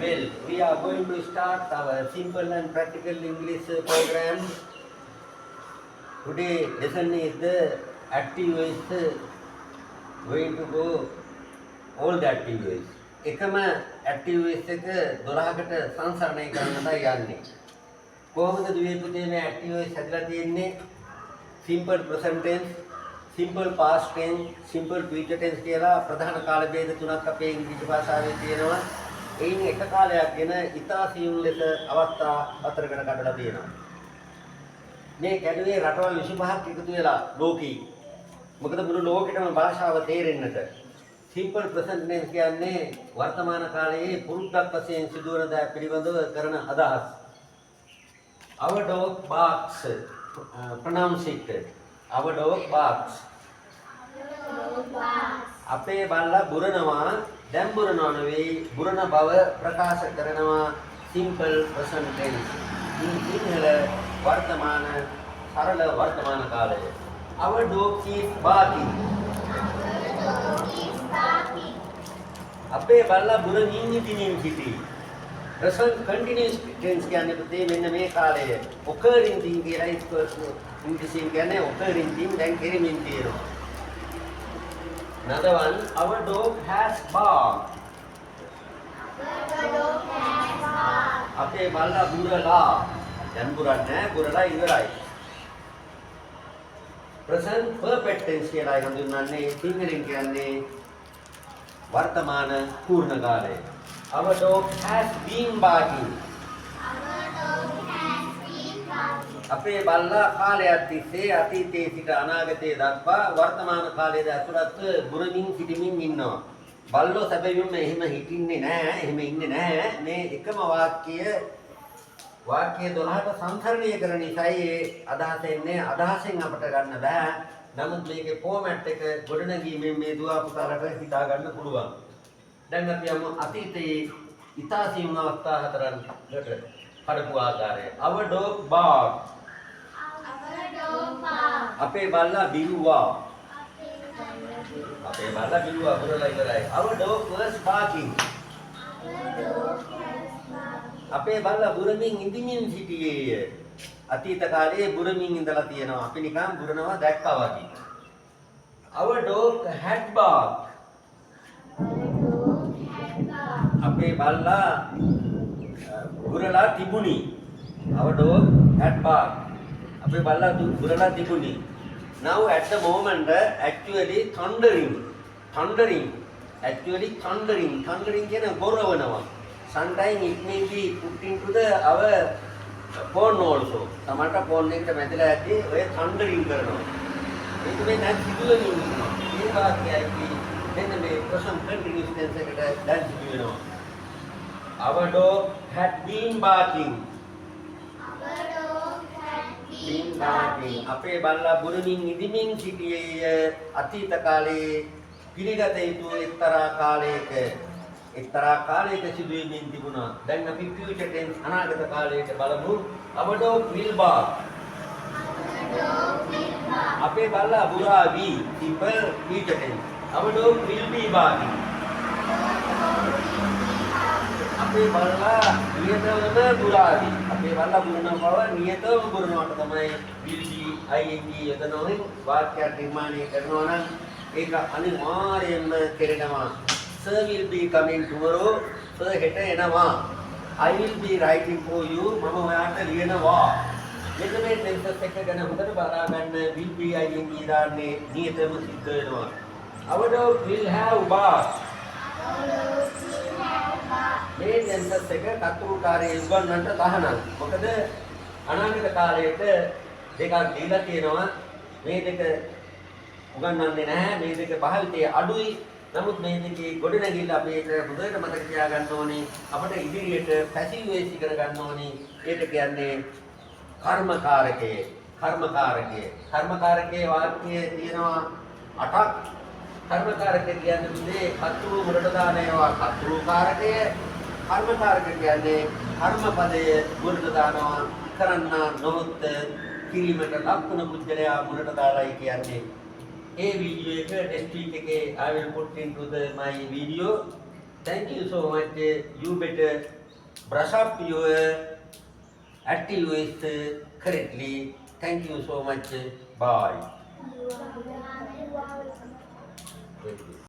Well, we are going to start our simple and practical English program. Today lesson is the active voice going to go all the active voice. එකම active voice එක 12කට සංසරණය කරන්නයි යන්නේ. කොහොමද දුවේ පුතේ මේ active voice හැදලා තියෙන්නේ? Simple present tense, simple past tense, simple future tense කියලා ප්‍රධාන කාල භේද තුනක් අපේ ඉංග්‍රීසි භාෂාවේ තියෙනවා. එයින් එක කාලයක් ගැන ඉතා සියුම් ලෙස අවස්ථා හතරකට කඩලා තියෙනවා. මේ කැඩුවේ රටවල් 25ක් එකතු වෙලා ලෝකී. මොකද මුළු ලෝකෙටම භාෂාව තේරෙන්නට. simple present tense කියන්නේ වර්තමාන කාලයේ පුරුද්දක් වශයෙන් සිදුවන දෑ පිළිබඳව කරන අදහස්. Our dog barks. Pronounce it. Our dog barks. අපේ බල්ලා බුරනවා. දැන් බුරනවා නෙවෙයි බුරන බව ප්‍රකාශ කරනවා simple present tense. සිංහල වර්තමාන සරල වර්තමාන කාලය. Our dog is barking. අපේ බල්ලා බුරමින් සිටී. present continuous tense කියන්නේ පුතේ මෙන්න මේ කාලය. occurring thing කියලා ඉංග්‍රීසියෙන් කියන්නේ occurring thing දැන් කෙරෙමින් තියෙනවා. Another one, our dog has barked. අපේ බල්ලා බුරලා. දැන් බුරන්නේ බුරලා ඉවරයි. present perfect tense කියලා හඳුන්වන්නේ සිංහලෙන් කියන්නේ වර්තමාන පූර්ණ කාලය. Our dog has been barking. අපේ බල්ලා කාලයක් තිස්සේ අතීතයේ සිට අනාගතයේ දක්වා වර්තමාන කාලයේ ඇතුළත් බුරමින් සිටමින් ඉන්නවා. බල්ලෝ සැබවින්ම එහෙම හිටින්නේ නැහැ, එහෙම ඉන්නේ නැහැ. මේ එකම වාක්‍ය 12ට සංකරණය කරන නිසායි ඒ අදහස එන්නේ. අදහසෙන් අපට ගන්න බෑ. නමුත් මේකේ ෆෝමැට් එක ගොඩනැගීමෙන් මේ දුවා පුතාලට හිතා ගන්න පුළුවන්. දැන් අපි යමු අතීතයේ ඉතාසියුම් අවස්ථා හතරකට කඩපු ආකාරය. Our dog barked. අපේ බල්ලා බිව්වා. අපේ බල්ලා බිව්වා බුරලා ඉවරයි. Our dog was barking. අපේ බල්ලා බුරමින් ඉඳිමින් සිටියේය. අතීත කාලයේ බුරමින් ඉඳලා තියෙනවා. අපි නිකන් බුරනවා දැක්කා වගේ. Our dog had barked. අපේ බල්ලා බුරලා තිබුණි. Our dog had barked. අපේ බල්ලා බුරලා තිබුණි. Now at the moment actually thundering. Thundering කියන ගොරවනවා. Sometimes it may be put into our phone also. සමහරට phone එකට මැදලා ඇති ඔය thundering කරනවා. ඒක මේ නැත් සිදුවෙමින් ඉන්නවා. මේ වාක්‍යයයි මෙන්න මේ ප්‍රශ්න continuous tense එකට දැන් සිදු වෙනවා. Our dog had been barking. අපේ බල්ලා බුරමින් ඉදිමින් සිටියේ අතීත කාලයේ පිළිගත යුතු එක්තරා කාලයක සිදුවීමින් තිබුණා. දැන් අපි future tense අනාගත කාලයට බලමු. Our dog will bark. අපේ බල්ලා බුරාවි. simple future tense. Our dog will be barking. අපේ බල්ලා නියතවම බුරාවි. අපේ බල්ලා බුරන බව නියතවම බුරනවට තමයි will be ing යොදනෝනේ වාක්‍යයක් නිර්මාණය කරනවා නම් ඒක අනිවාර්යයෙන්ම කෙරෙනවා. Sir will be coming tomorrow. Sir හෙට එනවා. I will be writing for you. මම ඔයාට ලියනවා. මෙන්න මේ ටෙන්සස් එක ගැන හොඳට බලා ගන්න will be ing දාන්නේ නියතම සිද්ධ වෙනවා. Our dog will have barked. මේ ටෙන්සස් එක කතුරුකාරයේ උගන්වන්නට තහනම්. මොකද අනාගත කාලයට දෙකක් දීලා තියෙනවා. මේ දෙක උගන්වන්නේ නැහැ. මේ දෙක භාවිතයේ අඩුයි. නමුත් මේ දෙකේ ගොඩනැගිල්ල අපි ඒක හොඳට මතක තියාගන්න ඕනේ. අපිට ඉදිරියට පැසිව් වේස් ඉගෙන ගන්න ඕනේ. ඒක කියන්නේ කර්මකාරකයේ වාක්‍යයේ තියෙනවා 8ක්. කර්මකාරක කියන්නේ මේ කතුරු මුලට දාන ඒවා කතුරුකාරකය. කර්මකාරක කියන්නේ කර්මපදය මුලට දානවා. කරන්න නොහොත් කිරීමට ලක්වන පුද්ගලයා මුලට දාලායි කියන්නේ. ඒ වීඩියෝ එක ටෙස්ට් එකේ I will put into my video Thank you so much. You better brush up your active waste correctly. Thank you so much. Bye.